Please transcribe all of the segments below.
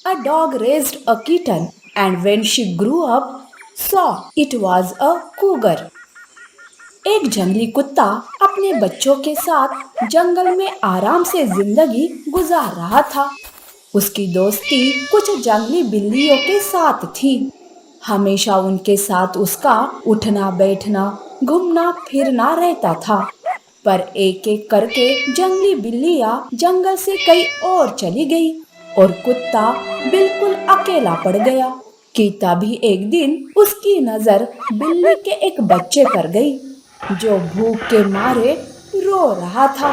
a dog raised a kitten, and when she grew up, saw it was a cougar. एक जंगली कुत्ता अपने बच्चों के साथ जंगल में आराम से जिंदगी गुजार रहा था। उसकी दोस्ती कुछ जंगली बिल्लियों के साथ थी। हमेशा उनके साथ उसका उठना बैठना, घूमना फिरना रहता था। पर एक एक करके जंगली बिल्लियां जंगल से कहीं और चली गई और कुत्ता बिल्कुल अकेला पड़ गया। कि तभी एक दिन उसकी नजर बिल्ली के एक बच्चे पर गई जो भूख के मारे रो रहा था।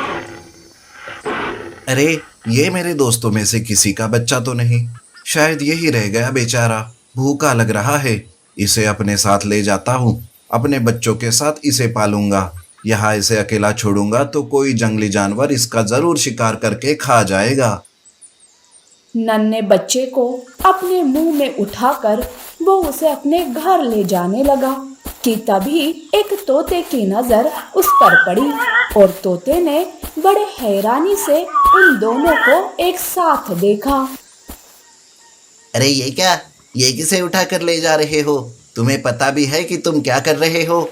अरे, ये मेरे दोस्तों में से किसी का बच्चा तो नहीं। शायद यही रह गया बेचारा। भूखा लग रहा है। इसे अपने साथ ले जाता हूँ। अपने बच्चों के साथ इसे पालूंगा। यहाँ इसे अकेला छोड़ूंगा तो कोई जंगली जानवर इसका जरूर शिकार करके खा जाएगा। नन्हे बच्चे को अपने मुंह में उठाकर वो उसे अपने घर ले जाने लगा कि तभी एक तोते की नजर उस पर पड़ी और तोते ने बड़े हैरानी से उन दोनों को एक साथ देखा। अरे ये क्या? ये किसे उठा कर ले जा रहे हो? तुम्हें पता भी है कि तुम क्या कर रहे हो?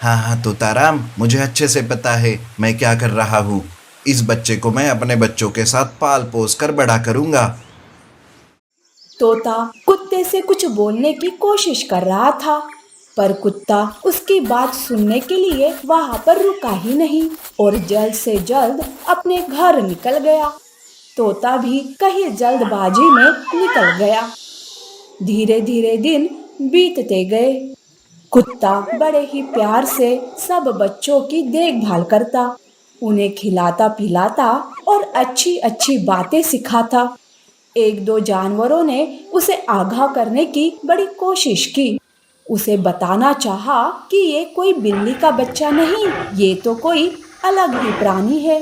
हाँ हाँ तोताराम, मुझे अच्छे से पता है मैं क्या कर रहा हूँ। इस बच्चे को मैं अपने बच्चों के साथ पाल पोस कर बड़ा करूंगा। तोता कुत्ते से कुछ बोलने की कोशिश कर रहा था, पर कुत्ता उसकी बात सुनने के लिए वहां पर रुका ही नहीं और जल्द से जल्द अपने घर निकल गया। तोता भी कहीं जल्दबाजी में निकल गया। धीरे धीरे दिन बीतते गए। कुत्ता बड़े ही प्यार से सब बच्चों की देखभाल करता, उन्हें खिलाता पिलाता और अच्छी अच्छी बातें सिखाता। एक दो जानवरों ने उसे आगाह करने की बड़ी कोशिश की। उसे बताना चाहा कि ये कोई बिल्ली का बच्चा नहीं, ये तो कोई अलग ही प्राणी है।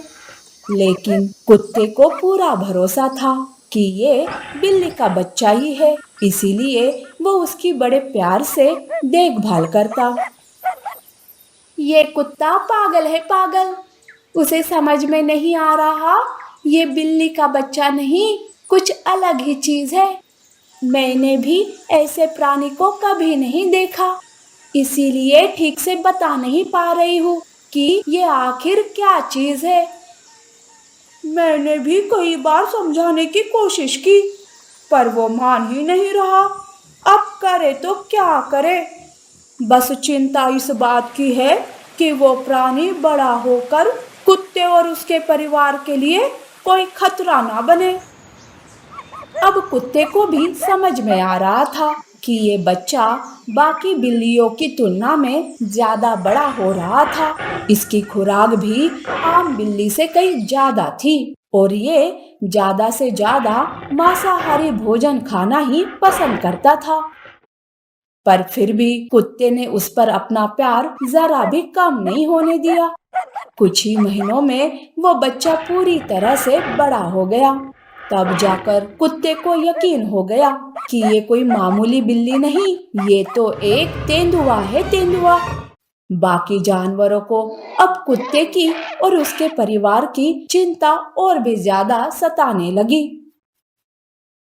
लेकिन कुत्ते को पूरा भरोसा था कि ये बिल्ली का बच्चा ही है, इसीलिए वो उसकी बड़े प्यार से देखभाल करता। ये कुत्ता पागल है पागल, उसे समझ में नहीं आ रहा ये बिल्ली का बच्चा नहीं, कुछ अलग ही चीज है। मैंने भी ऐसे प्राणी को कभी नहीं देखा, इसीलिए ठीक से बता नहीं पा रही हूँ कि ये आखिर क्या चीज है। मैंने भी कई बार समझाने की कोशिश की, पर वो मान ही नहीं रहा। अब करे तो क्या करे। बस चिंता इस बात की है कि वो प्राणी बड़ा होकर कुत्ते और उसके परिवार के लिए कोई खतरा ना बने। अब कुत्ते को भी समझ में आ रहा था कि ये बच्चा बाकी बिल्लियों की तुलना में ज्यादा बड़ा हो रहा था। इसकी खुराक भी आम बिल्ली से कहीं ज्यादा थी और ये ज्यादा से ज्यादा मांसाहारी भोजन खाना ही पसंद करता था। पर फिर भी कुत्ते ने उस पर अपना प्यार जरा भी कम नहीं होने दिया। कुछ ही महीनों में वो बच्चा पूरी तरह से बड़ा हो गया। तब जाकर कुत्ते को यकीन हो गया कि ये कोई मामूली बिल्ली नहीं, ये तो एक तेंदुआ है, तेंदुआ। बाकी जानवरों को अब कुत्ते की और उसके परिवार की चिंता और भी ज्यादा सताने लगी।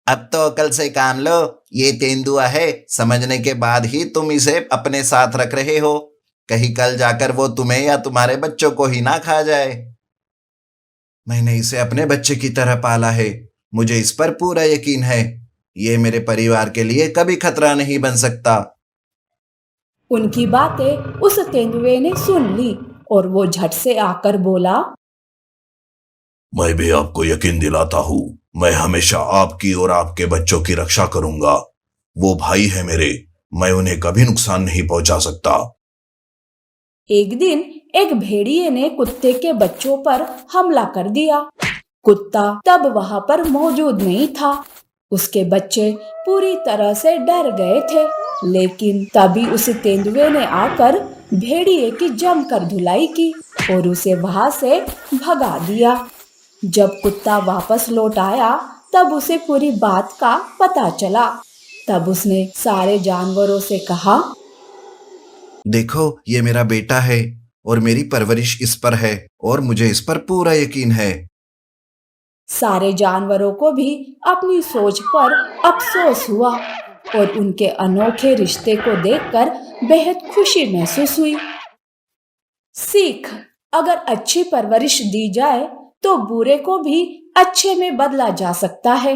अब तो अकल से काम लो। ये तेंदुआ है समझने के बाद ही तुम इसे अपने साथ रख रहे हो। कहीं कल जाकर वो तुम्हें या तुम्हारे बच्चों को ही ना खा जाए। मैंने इसे अपने बच्चे की तरह पाला है। मुझे इस पर पूरा यकीन है। ये मेरे परिवार के लिए कभी खतरा नहीं बन सकता। उनकी बातें उस तेंदुए ने सुन ली और वो झट से आकर बोला, मैं भी आपको यकीन दिलाता हूँ। मैं हमेशा आपकी और आपके बच्चों की रक्षा करूंगा। वो भाई है मेरे। मैं उन्हें कभी नुकसान नहीं पहुंचा सकता। एक दिन एक भेड़िए ने कुत्ते के बच्चों पर हमला कर दिया। कुत्ता तब वहां पर मौजूद नहीं था। उसके बच्चे पूरी तरह से डर गए थे, लेकिन तभी उस तेंदुए ने आकर भेड़िए की जमकर धुलाई की और उसे वहां से भगा दिया। जब कुत्ता वापस लौट आया तब उसे पूरी बात का पता चला। तब उसने सारे जानवरों से कहा, देखो, ये मेरा बेटा है और मेरी परवरिश इस पर है और मुझे इस पर पूरा यकीन है। सारे जानवरों को भी अपनी सोच पर अफसोस हुआ और उनके अनोखे रिश्ते को देखकर बेहद खुशी महसूस हुई। सीख, अगर अच्छी परवरिश दी जाए तो बुरे को भी अच्छे में बदला जा सकता है।